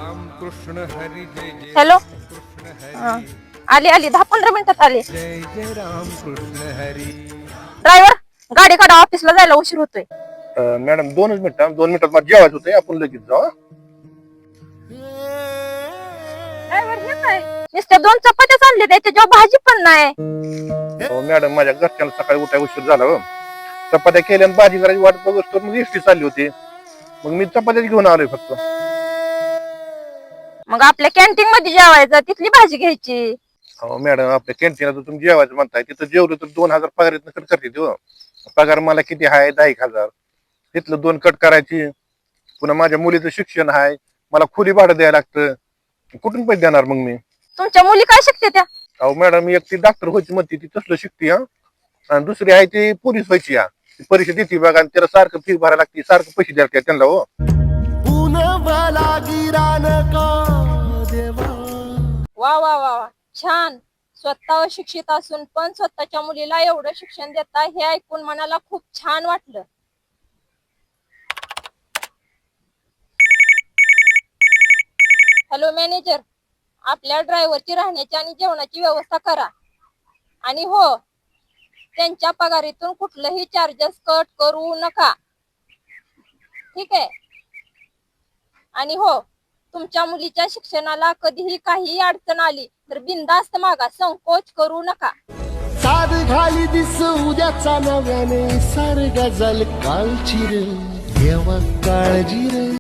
कृष्ण हरी जय जय hello Krishna हा. हरी आली 10-15 मिनिटात आले. जय जय राम कृष्ण हरी. ड्रायव्हर गाडी काढा, ऑफिसला जायला उशीर होतोय. मॅडम 2 मिनिटात मला जेवायचं होतं, आपण लगेच जाऊ. ड्रायव्हर हे काय नुसत्या 2 चपात्याच आणले, त्याच्यावर भाजी पण नाही. हो मॅडम, माझ्या घरच्यांना सकाळी उठाय उशीर झाला हो. चपात्या केल्या आणि भाजी करायची वाट बघत तर मग एसटी चालली होती. मग मी चपात्याच घेऊन आलोय फक्त. मग आपल्या कॅन्टीन मध्ये जेवायचं, तिथली भाजी घ्यायची. हो मॅडम, आपल्या कॅन्टीनला तर तुम्ही जेवायचं म्हणताय, तिथं जेवलं तर 2,000 पगार कट करते हो. पगार मला किती आहे? 10,000. तिथलं 2 कट करायची. पुन्हा माझ्या मुलीचं शिक्षण आहे, मला खोली भाडं द्यायला लागतं. कुठून पैसे देणार मग मी? तुमच्या मुली काय शिकते त्या? अहो मॅडम, एक ती डॉक्टर व्हायची म्हणते, ती तसलं शिकते हा. आणि दुसरी आहे ती पोलीस व्हायची हा. ती परीक्षा देते बघा, आणि त्याला सारखं फी भरायला लागते, सारखं पैसे द्यायला लागते त्यांना हो. वा वा वा वा, छान. स्वतः शिक्षित असून पण स्वतःच्या मुलीला एवढं शिक्षण देता, हे ऐकून मनाला खूप छान वाटलं. हॅलो मॅनेजर, आपल्या ड्रायव्हरची राहण्याची आणि जेवणाची व्यवस्था करा. आणि हो, त्यांच्या पगारीतून कुठलंही चार्जेस कट करू नका, ठीक आहे? आणि हो, तुमच्या मुलीच्या शिक्षणाला कधीही काही अडचण आली तर बिनधास्त मागा, संकोच करू नका. साध घाली दिस उद्याचा नव्याने सारं गजल कालची रे देवा काळजी रे.